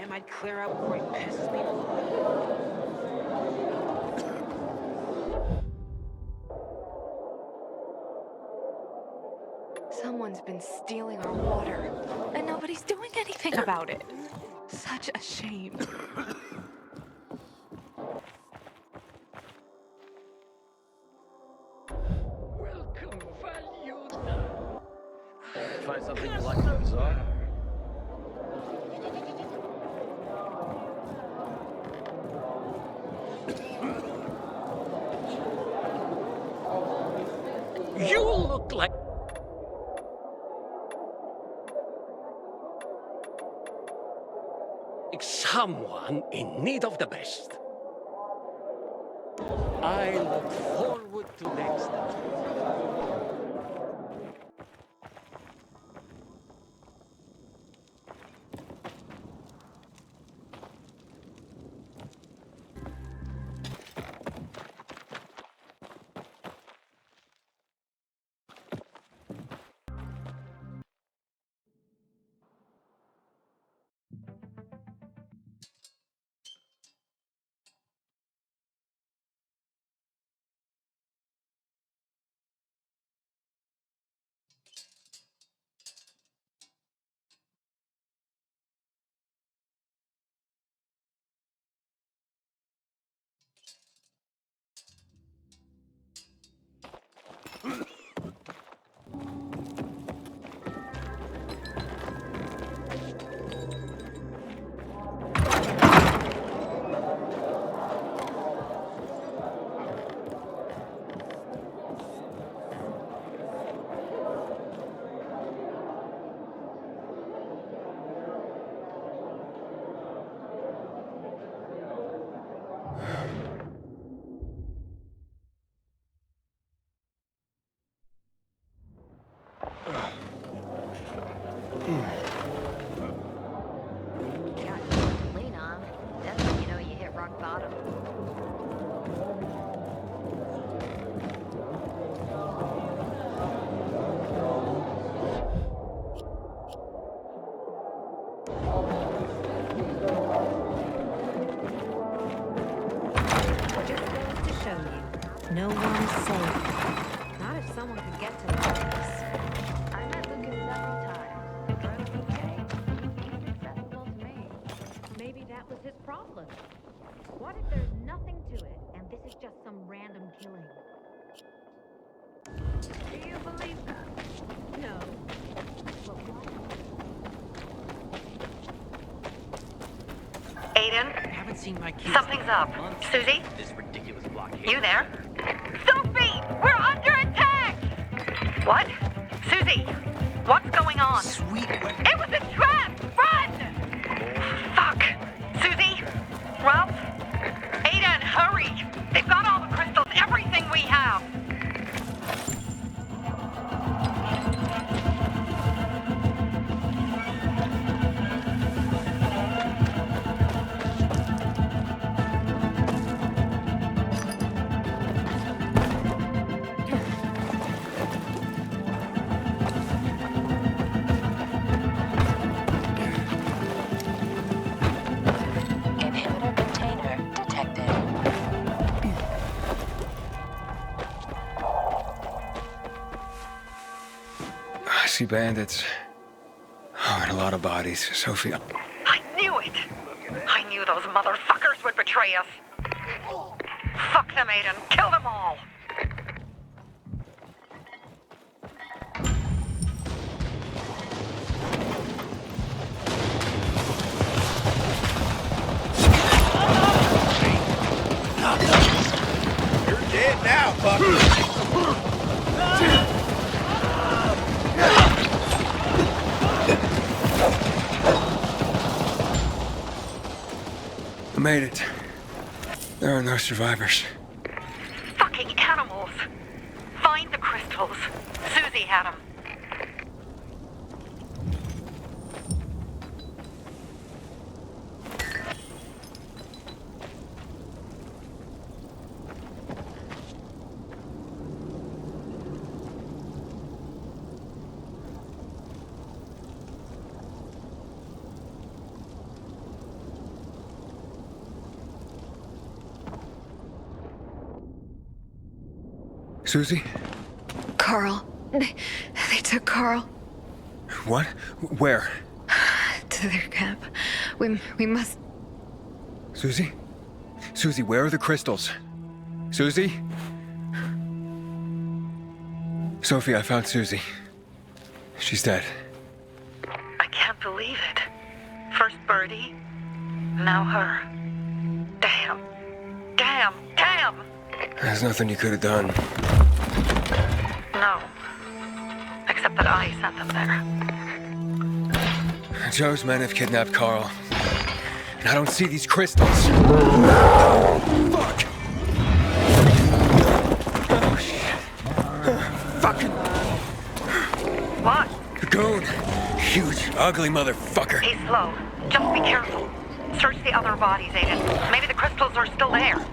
him, I'd clear out before he pisses me off. Someone's been stealing our water, and nobody's doing anything about it. Such a shame. Welcome, Valuda. Find something you like in the bazaar? You look like someone in need of the best. I look forward to next time. Lean on. That's when you know you hit rock bottom. Just goes to show you, no one's safe. Not if someone could get to the place. I met Lucas several times. Drove okay. He's acceptable to me. Maybe that was his problem. What if there's nothing to it, and this is just some random killing? Do you believe that? No. But what? Aiden, Haven't seen my kids. something's up. Months. Susie, This ridiculous blockade. you there? Sophie, we're under attack! What? Susie, what's going on? Sweet. It was a trap! Run! Fuck. Susie, Ralph, Aiden, hurry! They've got all the crystals, everything we have. Inhibitor container detected. I see bandits. Oh, and a lot of bodies. Sophie. I knew it! I knew those motherfuckers would betray us. Fuck them, Aiden. Kill them all. You're dead now, fucker. I made it. There are no survivors. Fucking animals. Find the crystals. Susie had them. Susie? Carl. They took Carl What? Where? to their camp. We must... Susie? Susie, where are the crystals? Susie? Sophie, I found Susie. She's dead. I can't believe it. First Birdie, now her. Damn. Damn. Damn! There's nothing you could have done. No. Except that I sent them there. Joe's men have kidnapped Carl. And I don't see these crystals. Fuck! Oh, shit. Fucking What? goon. Huge, ugly motherfucker. He's slow. Just be careful. Search the other bodies, Aiden. Maybe the crystals are still there.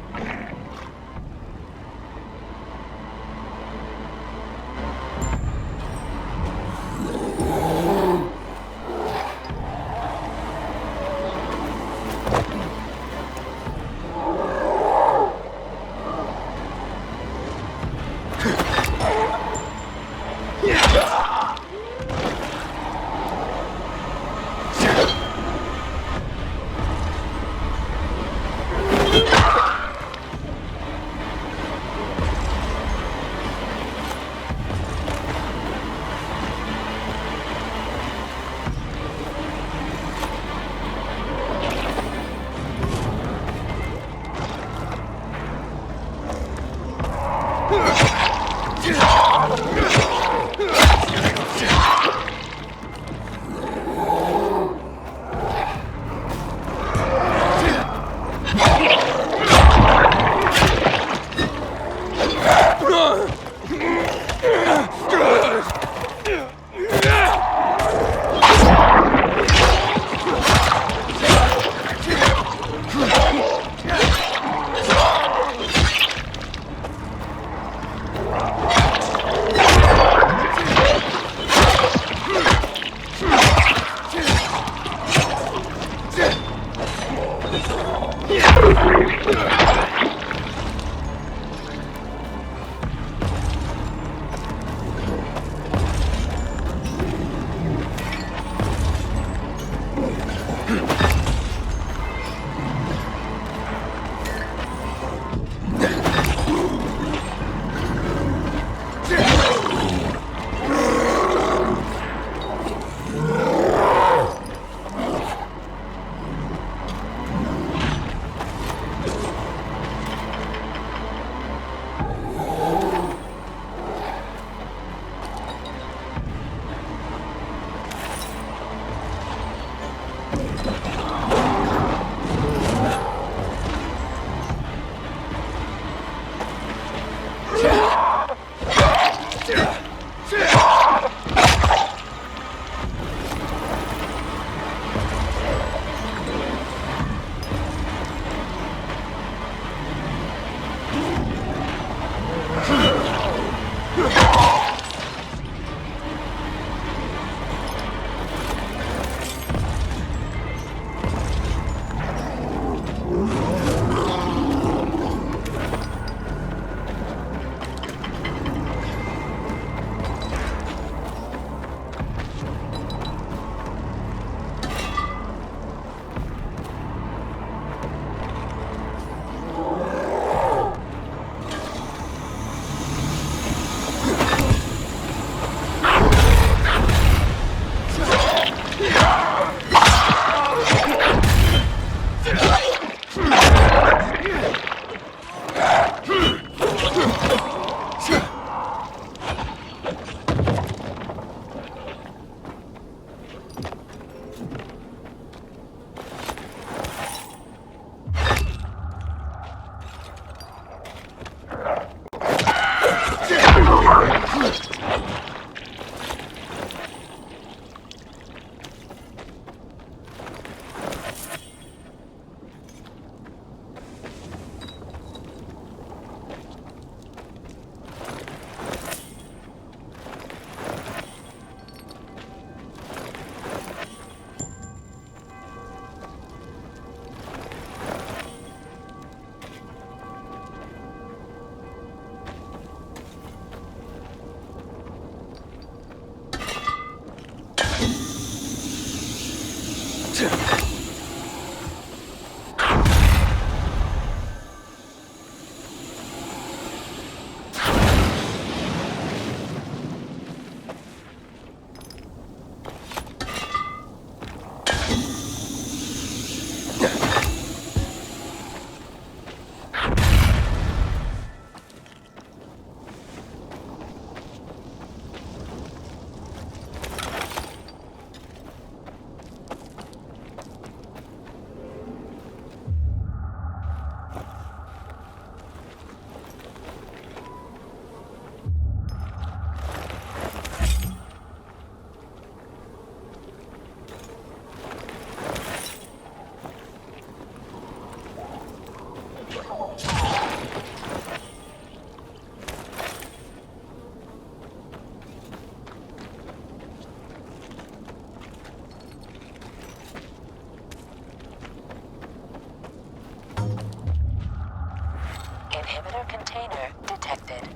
Inhibitor container detected.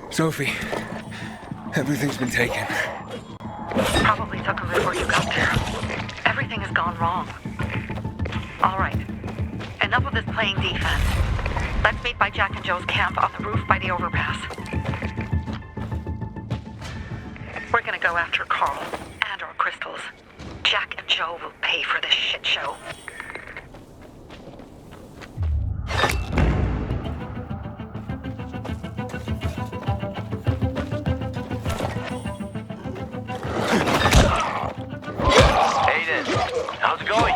Sophie, everything's been taken. Probably took them before you got there. Everything has gone wrong. All right. Enough of this playing defense. Let's meet by Jack and Joe's camp on the roof by the overpass. We're gonna go after Carl and our crystals. Jack and Joe will pay for this shit show. How's it going?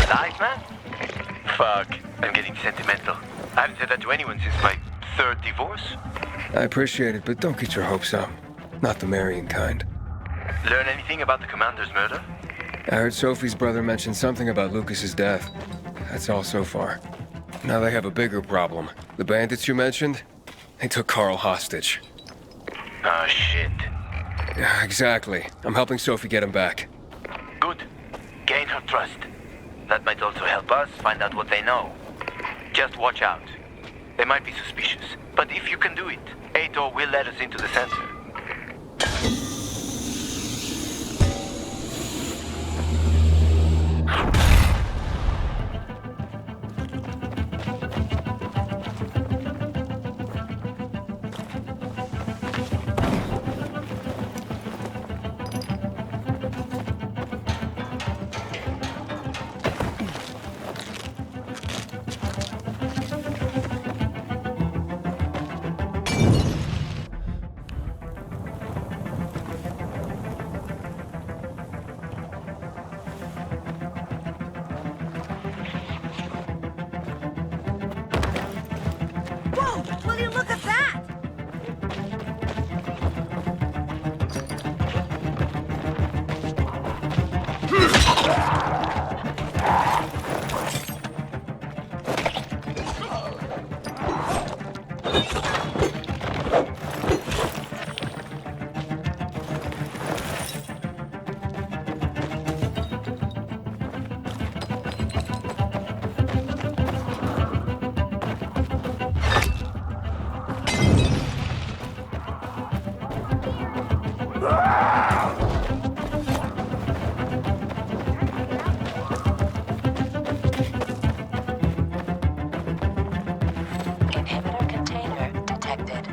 Nice, man? Fuck, I'm getting sentimental. I haven't said that to anyone since my third divorce. I appreciate it, but don't get your hopes up. Not the marrying kind. Learn anything about the commander's murder? I heard Sophie's brother mention something about Lucas's death. That's all so far. Now they have a bigger problem. The bandits you mentioned, they took Carl hostage. Ah, shit. Yeah, exactly. I'm helping Sophie get him back. Good. Gain her trust. That might also help us find out what they know. Just watch out. They might be suspicious, but if you can do it, Ator will let us into the center. Will you look at that? Inhibitor container detected.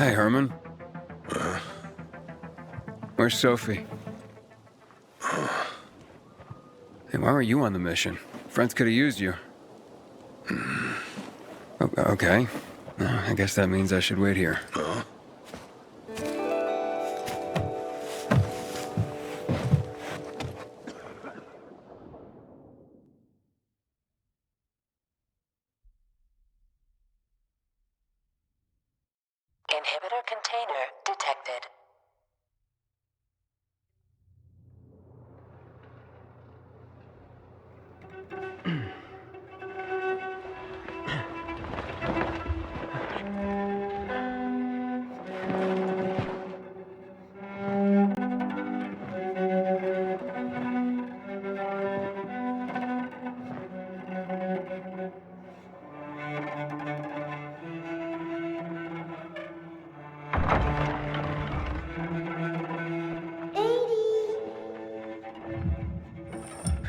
Hey, Herman. Where's Sophie? Hey, why were you on the mission? Friends could have used you. Okay. I guess that means I should wait here. Inhibitor container detected.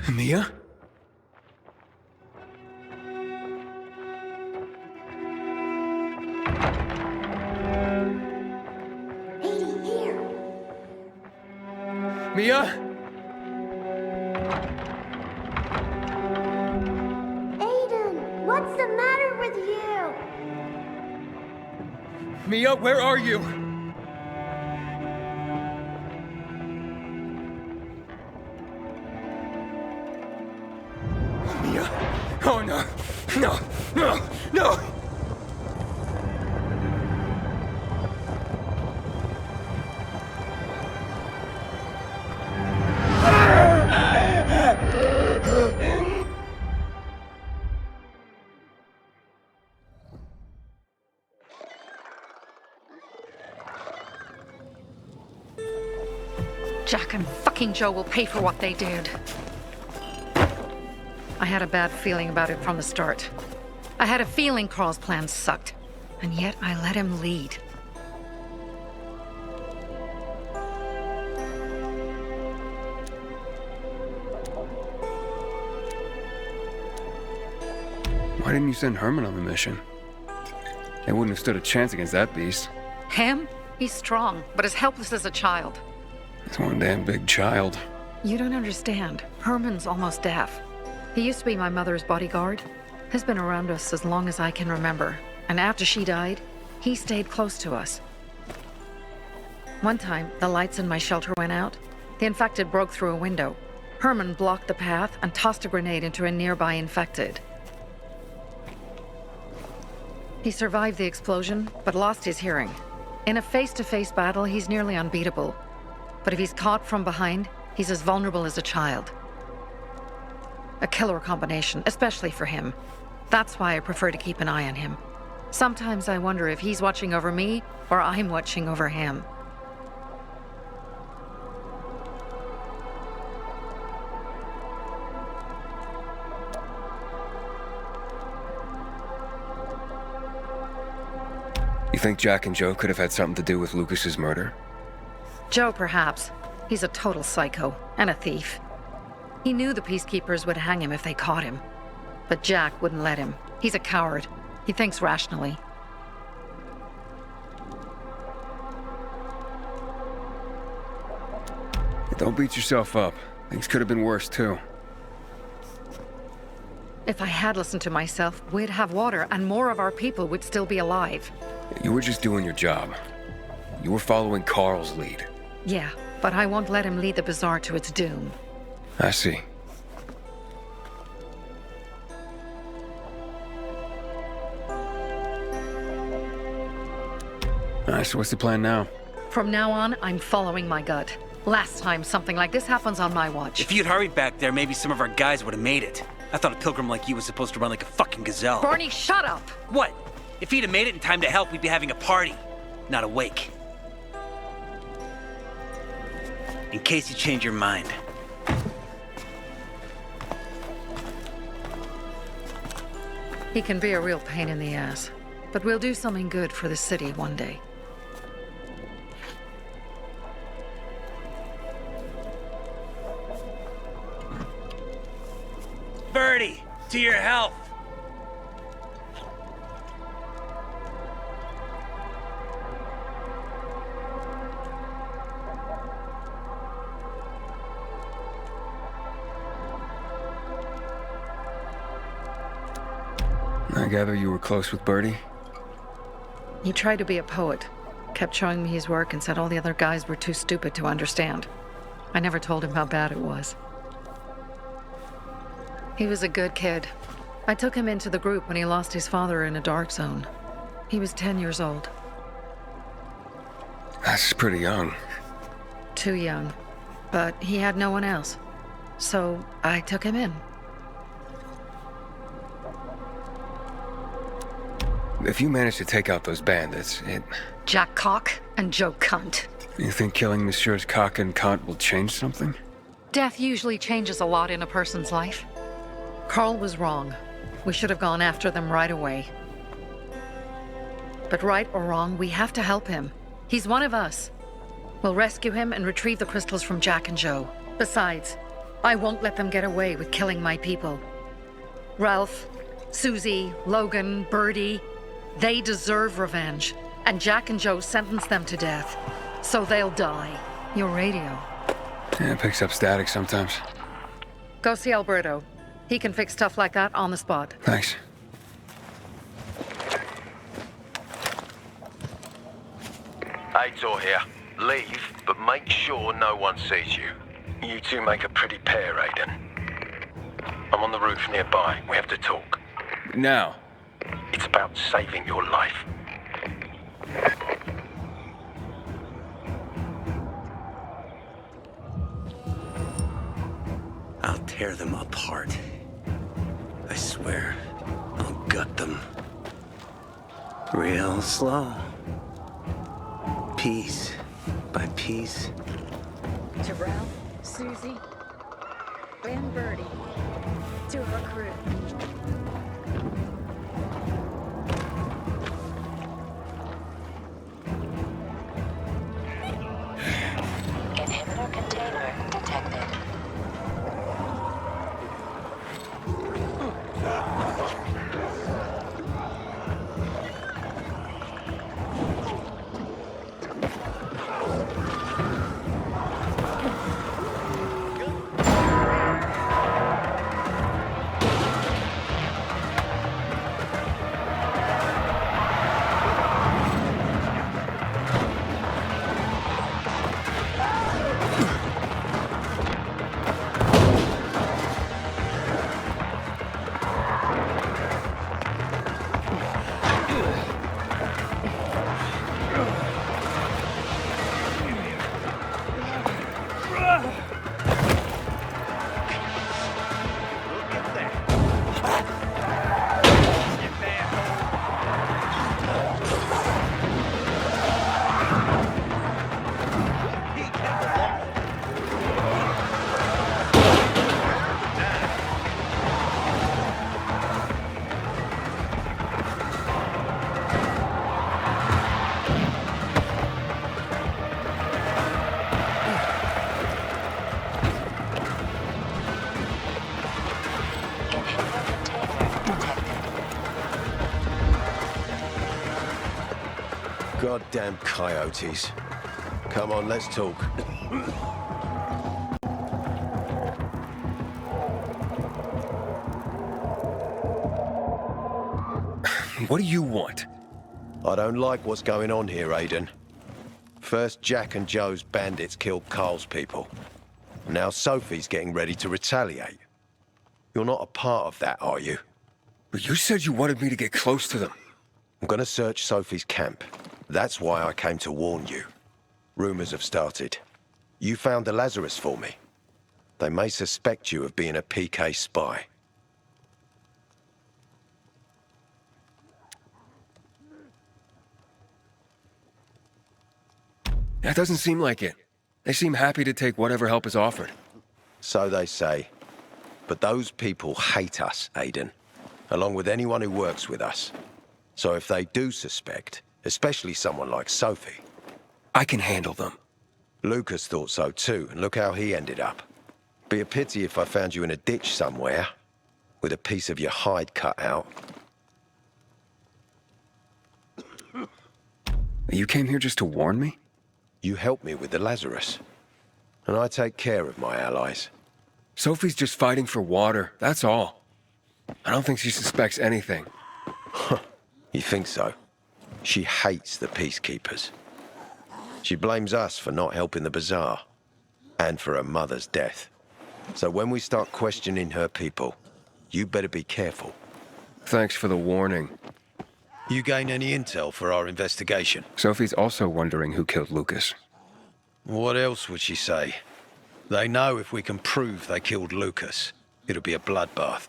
Mia? Mia? Aiden, what's the matter with you? Mia, where are you? Mia? Oh no! No! No! No! Jack and fucking Joe will pay for what they did. I had a bad feeling about it from the start. I had a feeling Carl's plan sucked, and yet I let him lead. Why didn't you send Herman on the mission? They wouldn't have stood a chance against that beast. Him? He's strong, but as helpless as a child. He's one damn big child. You don't understand. Herman's almost deaf. He used to be my mother's bodyguard. He's been around us as long as I can remember. And after she died, he stayed close to us. One time, the lights in my shelter went out. The infected broke through a window. Herman blocked the path and tossed a grenade into a nearby infected. He survived the explosion, but lost his hearing. In a face-to-face battle, he's nearly unbeatable. But if he's caught from behind, he's as vulnerable as a child. A killer combination, especially for him. That's why I prefer to keep an eye on him. Sometimes I wonder if he's watching over me, or I'm watching over him. You think Jack and Joe could have had something to do with Lucas's murder? Joe, perhaps. He's a total psycho, and a thief. He knew the Peacekeepers would hang him if they caught him. But Jack wouldn't let him. He's a coward. He thinks rationally. Don't beat yourself up. Things could have been worse, too. If I had listened to myself, we'd have water, and more of our people would still be alive. You were just doing your job. You were following Carl's lead. Yeah, but I won't let him lead the Bazaar to its doom. I see. Alright, so what's the plan now? From now on, I'm following my gut. Last time something like this happens on my watch. If you'd hurried back there, maybe some of our guys would have made it. I thought a pilgrim like you was supposed to run like a fucking gazelle. Barney, shut up! What? If he'd have made it in time to help, we'd be having a party, not a wake. In case you change your mind. He can be a real pain in the ass, but we'll do something good for the city one day. Birdie, to your health. I gather you were close with Birdie? He tried to be a poet, kept showing me his work and said all the other guys were too stupid to understand. I never told him how bad it was. He was a good kid. I took him into the group when he lost his father in a dark zone. He was 10 years old. That's pretty young. Too young. But he had no one else. So I took him in. If you manage to take out those bandits, Jack Cock and Joe Cunt. You think killing Messieurs Cock and Cunt will change something? Death usually changes a lot in a person's life. Carl was wrong. We should have gone after them right away. But right or wrong, we have to help him. He's one of us. We'll rescue him and retrieve the crystals from Jack and Joe. Besides, I won't let them get away with killing my people. Ralph, Susie, Logan, Birdie, they deserve revenge. And Jack and Joe sentenced them to death. So they'll die. Your radio. Yeah, it picks up static sometimes. Go see Alberto. He can fix stuff like that on the spot. Thanks. Aitor here. Leave, but make sure no one sees you. You two make a pretty pair, Aiden. I'm on the roof nearby. We have to talk. Now. It's about saving your life. I'll tear them apart. I swear, I'll gut them. Real slow. Piece by piece. To Ralph, Susie, and Birdie, to her crew. Inhibitor container detected. Goddamn coyotes. Come on, let's talk. What do you want? I don't like what's going on here, Aiden. First, Jack and Joe's bandits killed Carl's people. Now Sophie's getting ready to retaliate. You're not a part of that, are you? But you said you wanted me to get close to them. I'm gonna search Sophie's camp. That's why I came to warn you. Rumors have started. You found the Lazarus for me. They may suspect you of being a PK spy. That doesn't seem like it. They seem happy to take whatever help is offered. So they say. But those people hate us, Aiden. Along with anyone who works with us. So if they do suspect, especially someone like Sophie... I can handle them. Lucas thought so too, and look how he ended up. Be a pity if I found you in a ditch somewhere, with a piece of your hide cut out. You came here just to warn me? You helped me with the Lazarus. And I take care of my allies. Sophie's just fighting for water, that's all. I don't think she suspects anything. You think so? She hates the Peacekeepers. She blames us for not helping the Bazaar, and for her mother's death. So when we start questioning her people, you better be careful. Thanks for the warning. You gain any intel for our investigation? Sophie's also wondering who killed Lucas. What else would she say? They know if we can prove they killed Lucas, it'll be a bloodbath.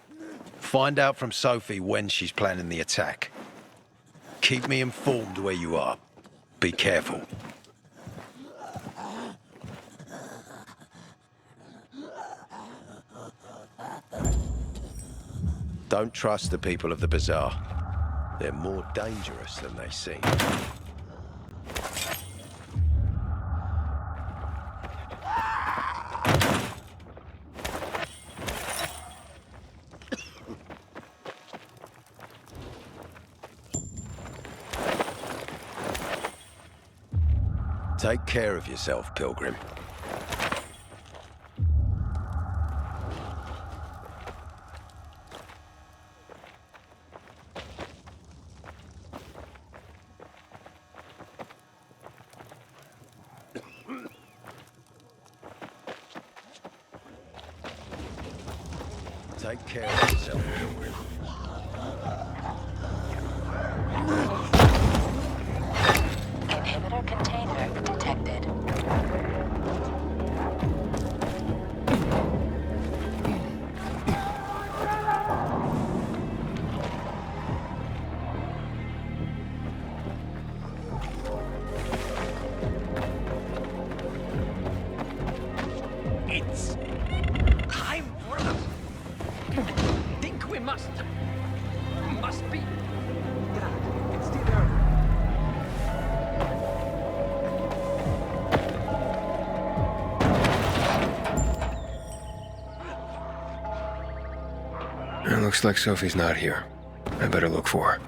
Find out from Sophie when she's planning the attack. Keep me informed where you are. Be careful. Don't trust the people of the Bazaar. They're more dangerous than they seem. Take care of yourself, Pilgrim. Take care of yourself, Pilgrim. Inhibitor container detected. It's time for us. Think we must be. Yeah, it's still early. It looks like Sophie's not here. I better look for her.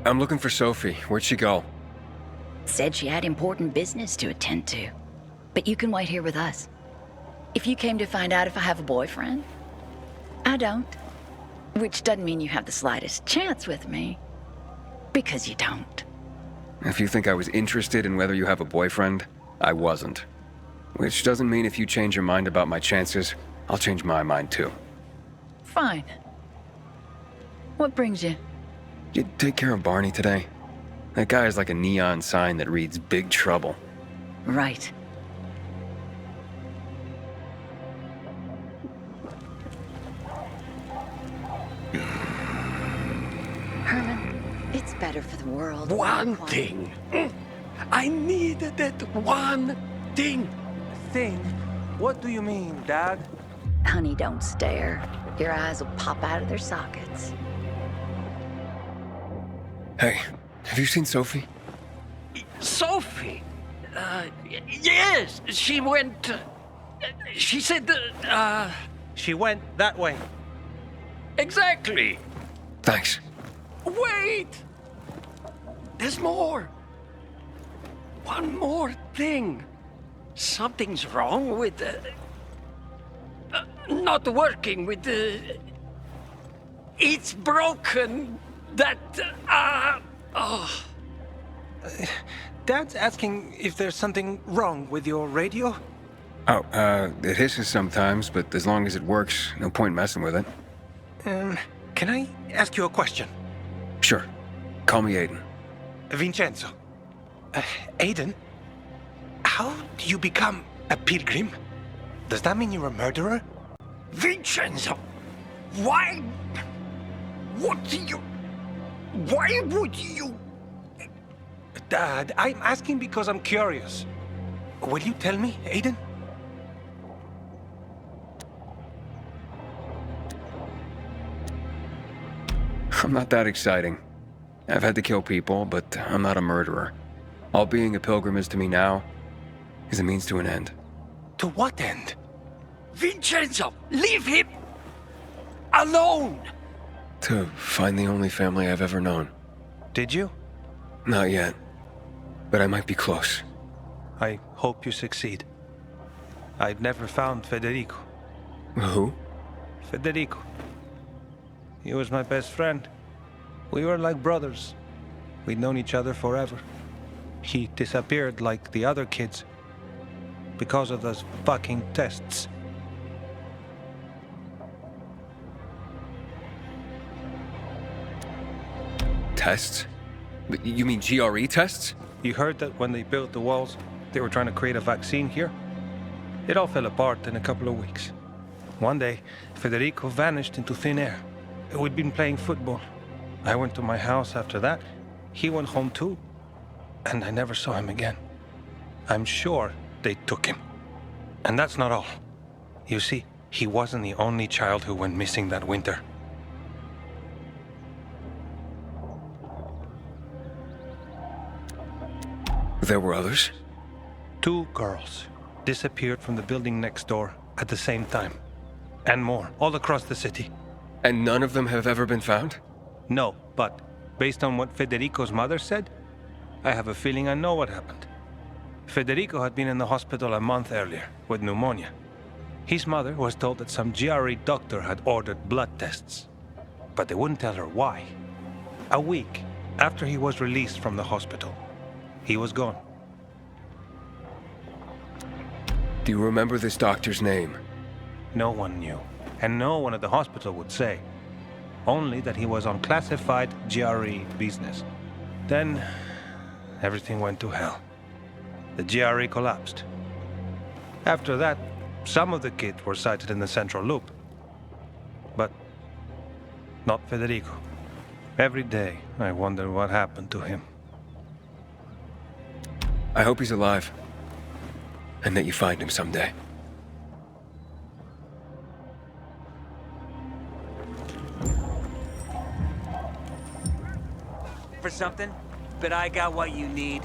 I'm looking for Sophie. Where'd she go? Said she had important business to attend to. But you can wait here with us. If you came to find out if I have a boyfriend, I don't. Which doesn't mean you have the slightest chance with me. Because you don't. If you think I was interested in whether you have a boyfriend, I wasn't. Which doesn't mean if you change your mind about my chances, I'll change my mind too. Fine. What brings you? You take care of Barney today? That guy is like a neon sign that reads Big Trouble. Right. Herman, it's better for the world. One thing. I needed that one thing. Thing? What do you mean, Dad? Honey, don't stare. Your eyes will pop out of their sockets. Hey, have you seen Sophie? Sophie? Yes, she went. She said, She went that way. Exactly. Thanks. Wait! There's more. One more thing. Something's wrong with not working with it's broken. That, Dad's asking if there's something wrong with your radio? Oh, it hisses sometimes, but as long as it works, no point messing with it. Can I ask you a question? Sure. Call me Aiden. Vincenzo. Aiden? How do you become a pilgrim? Does that mean you're a murderer? Vincenzo! Why? What do you... Why would you... Dad, I'm asking because I'm curious. Will you tell me, Aiden? I'm not that exciting. I've had to kill people, but I'm not a murderer. All being a pilgrim is to me now is a means to an end. To what end? Vincenzo, leave him alone! To find the only family I've ever known. Did you? Not yet, but I might be close. I hope you succeed. I've never found Federico. Who? Federico. He was my best friend. We were like brothers. We'd known each other forever. He disappeared like the other kids because of those fucking tests. Tests? You mean GRE tests? You heard that when they built the walls, they were trying to create a vaccine here? It all fell apart in a couple of weeks. One day, Federico vanished into thin air. We'd been playing football. I went to my house after that. He went home too. And I never saw him again. I'm sure they took him. And that's not all. You see, he wasn't the only child who went missing that winter. There were others? 2 girls disappeared from the building next door at the same time. And more, all across the city. And none of them have ever been found? No, but based on what Federico's mother said, I have a feeling I know what happened. Federico had been in the hospital a month earlier with pneumonia. His mother was told that some GRE doctor had ordered blood tests, but they wouldn't tell her why. A week after he was released from the hospital, he was gone. Do you remember this doctor's name? No one knew, and no one at the hospital would say. Only that he was on classified GRE business. Then, everything went to hell. The GRE collapsed. After that, some of the kids were sighted in the central loop. But not Federico. Every day, I wonder what happened to him. I hope he's alive. And that you find him someday. For something? But I got what you need.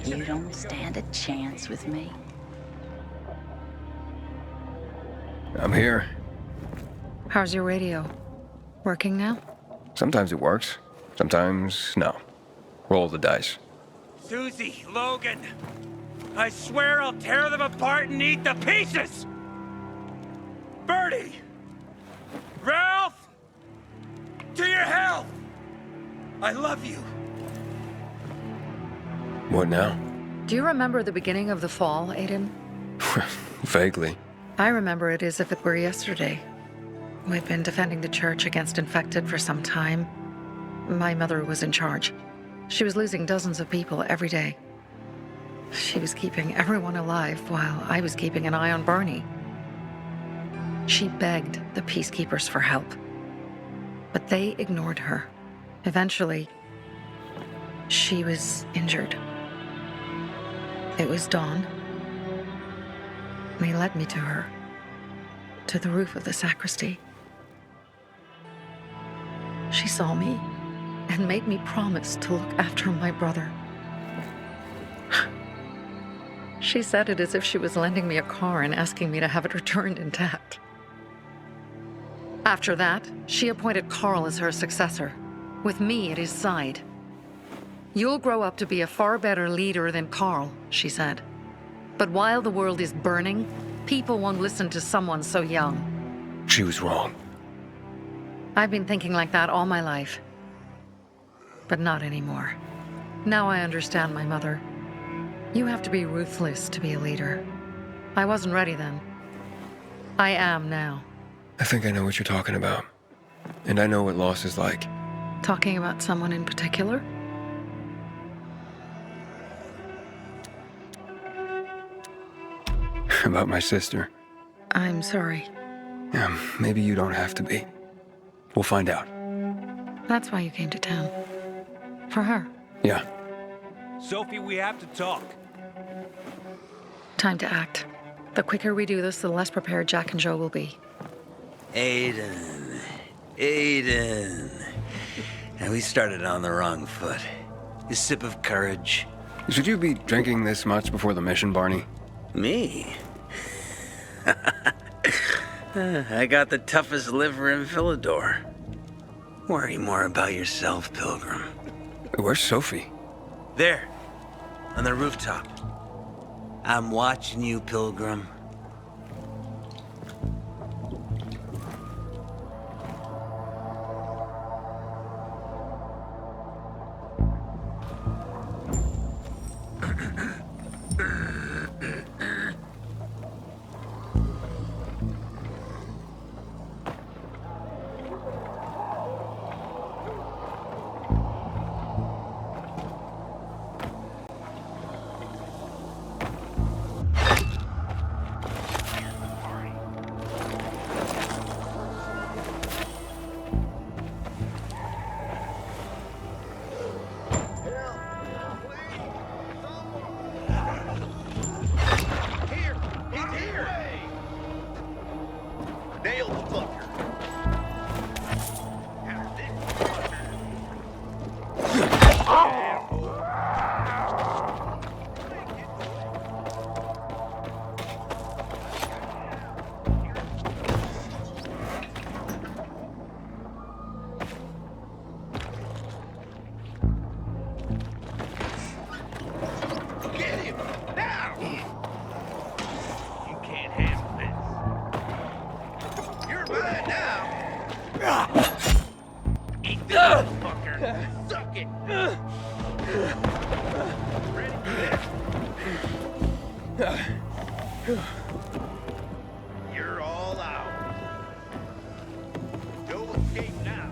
You don't stand a chance with me. I'm here. How's your radio? Working now? Sometimes it works. Sometimes, no. Roll the dice. Susie, Logan, I swear I'll tear them apart and eat the pieces! Bertie! Ralph! To your health! I love you! What now? Do you remember the beginning of the fall, Aiden? Vaguely. I remember it as if it were yesterday. We'd been defending the church against infected for some time. My mother was in charge. She was losing dozens of people every day. She was keeping everyone alive while I was keeping an eye on Barney. She begged the peacekeepers for help, but they ignored her. Eventually, she was injured. It was dawn. They led me to her, to the roof of the sacristy. She saw me and made me promise to look after my brother. She said it as if she was lending me a car and asking me to have it returned intact. After that, she appointed Carl as her successor, with me at his side. You'll grow up to be a far better leader than Carl, she said. But while the world is burning, people won't listen to someone so young. She was wrong. I've been thinking like that all my life. But not anymore. Now I understand my mother. You have to be ruthless to be a leader. I wasn't ready then. I am now. I think I know what you're talking about. And I know what loss is like. Talking about someone in particular? About my sister. I'm sorry. Maybe you don't have to be. We'll find out. That's why you came to town. For her. Yeah. Sophie, we have to talk. Time to act. The quicker we do this, the less prepared Jack and Joe will be. Aiden. And we started on the wrong foot. A sip of courage. Should you be drinking this much before the mission, Barney? Me? I got the toughest liver in Philidor. Worry more about yourself, Pilgrim. Where's Sophie? There, on the rooftop. I'm watching you, Pilgrim. You're all out. No escape now.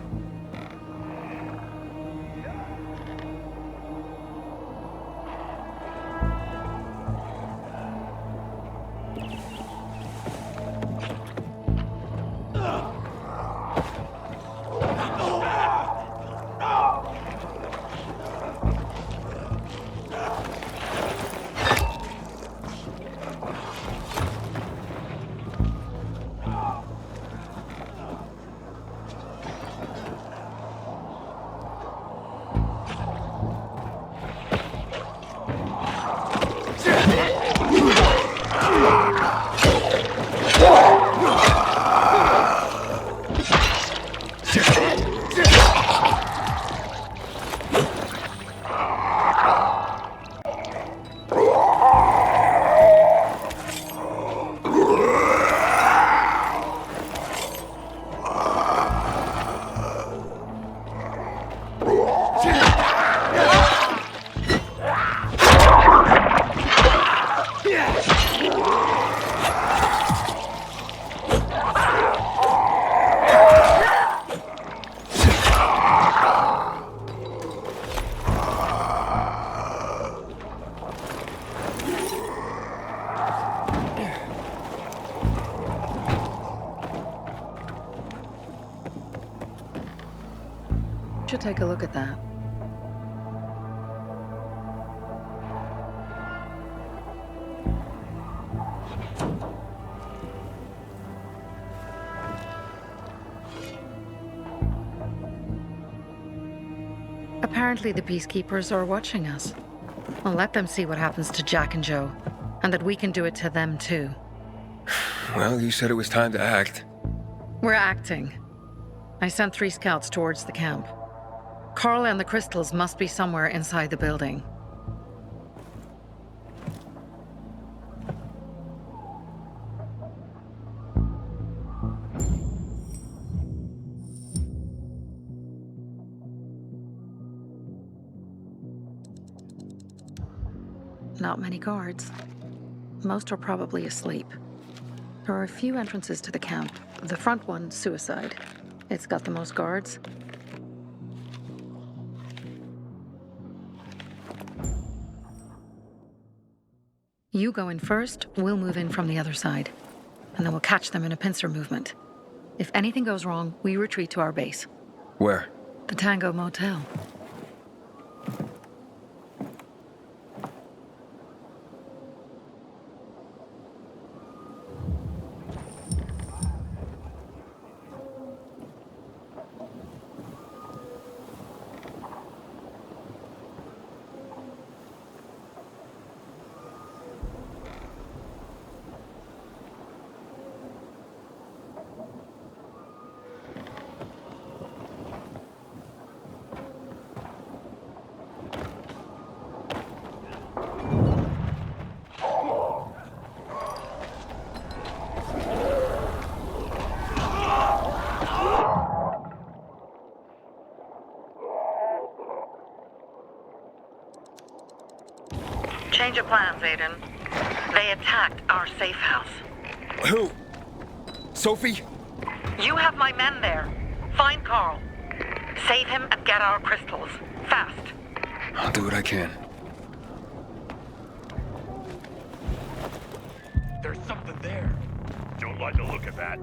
Should take a look at that. Apparently the Peacekeepers are watching us. I'll let them see what happens to Jack and Joe, and that we can do it to them too. Well, you said it was time to act. We're acting. I sent 3 scouts towards the camp. Carl and the crystals must be somewhere inside the building. Not many guards. Most are probably asleep. There are a few entrances to the camp. The front one, suicide. It's got the most guards. You go in first, we'll move in from the other side. And then we'll catch them in a pincer movement. If anything goes wrong, we retreat to our base. Where? The Tango Motel. Change of plans, Aiden. They attacked our safe house. Who? Sophie? You have my men there. Find Carl. Save him and get our crystals. Fast. I'll do what I can. There's something there. Don't like the look of that.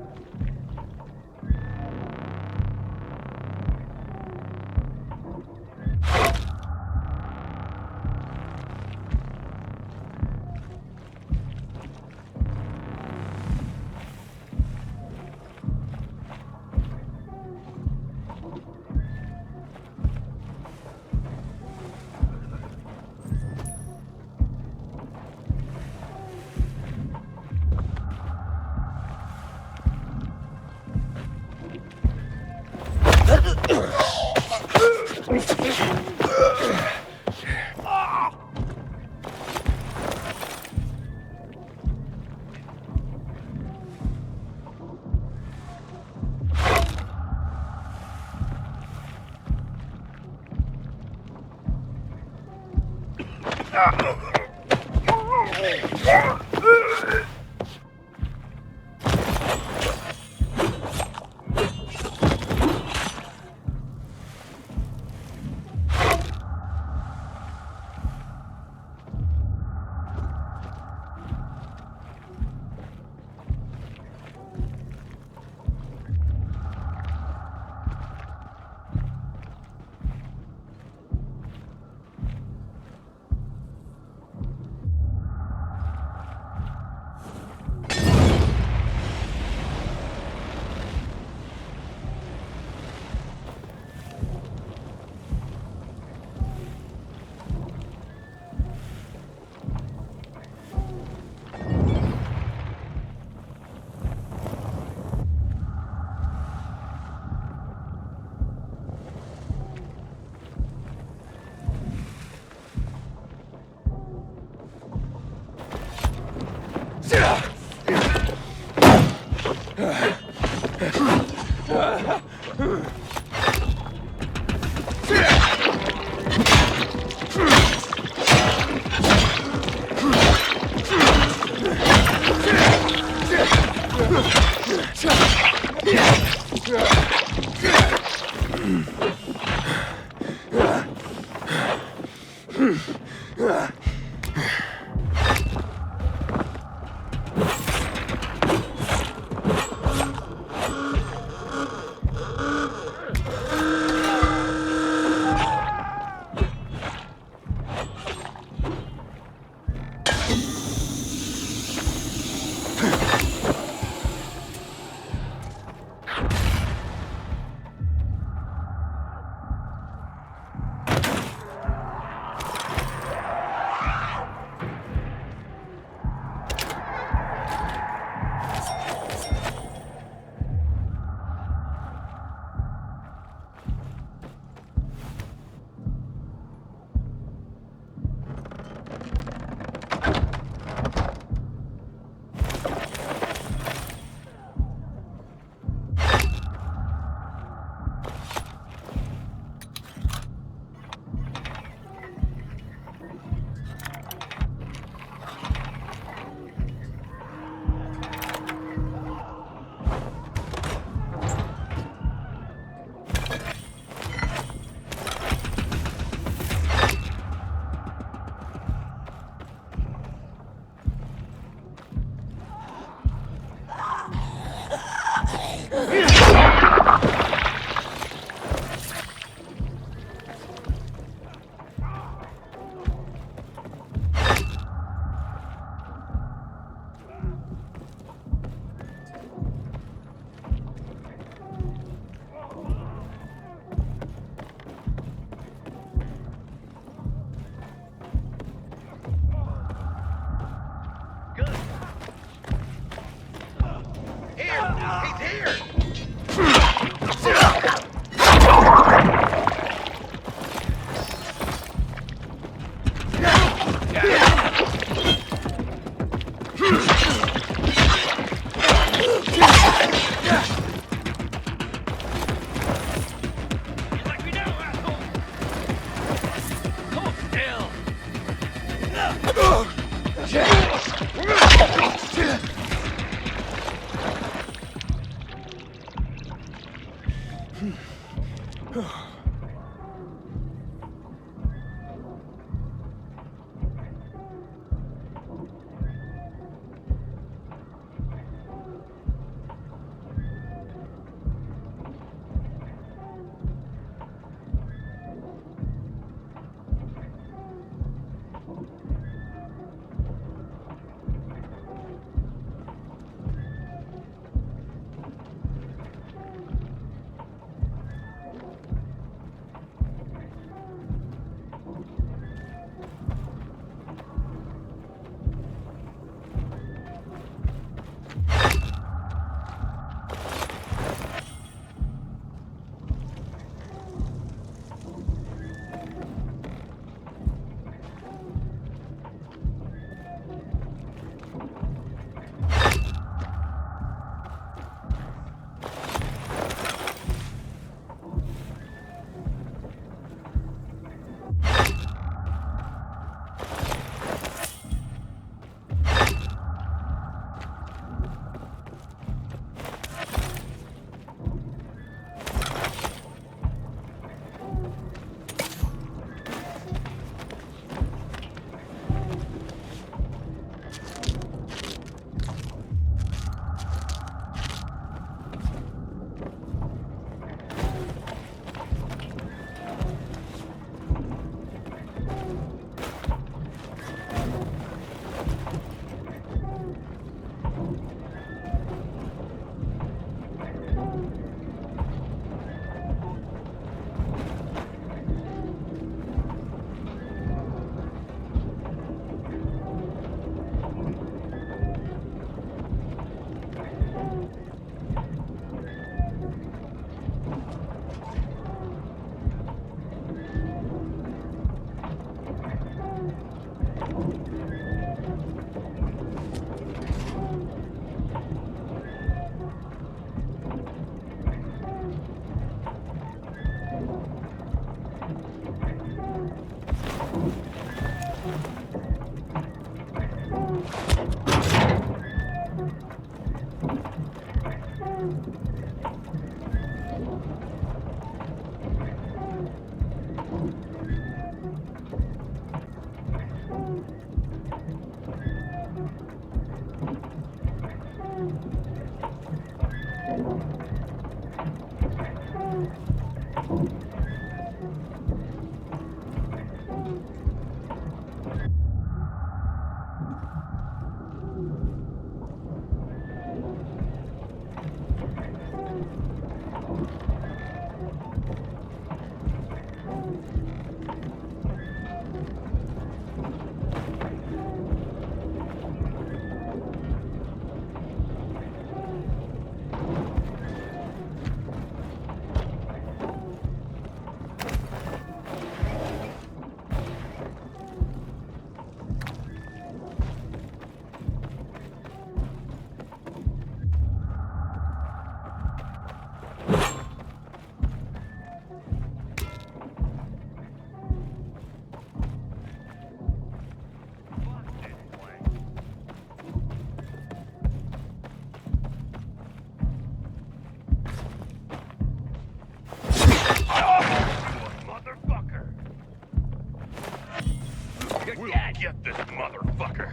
Get this motherfucker!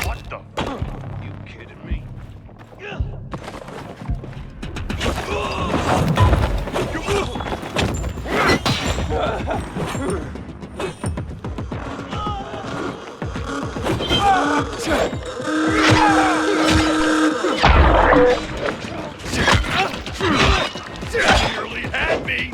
What the? You kidding me? Nearly had me!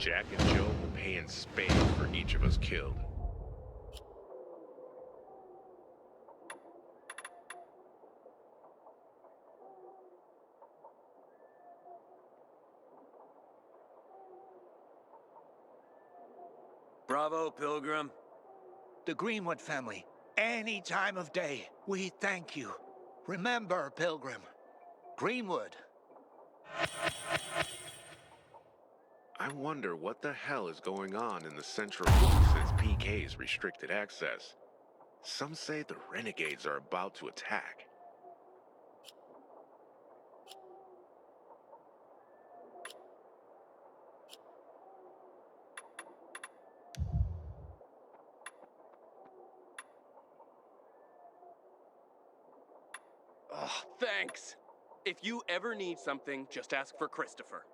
Jack and Joe will pay in spades for each of us killed. Bravo, Pilgrim. The Greenwood family, any time of day, we thank you. Remember, Pilgrim, Greenwood. I wonder what the hell is going on in the Central Loop since PK's restricted access. Some say the renegades are about to attack. Oh, thanks. If you ever need something, just ask for Christopher.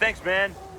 Thanks, man.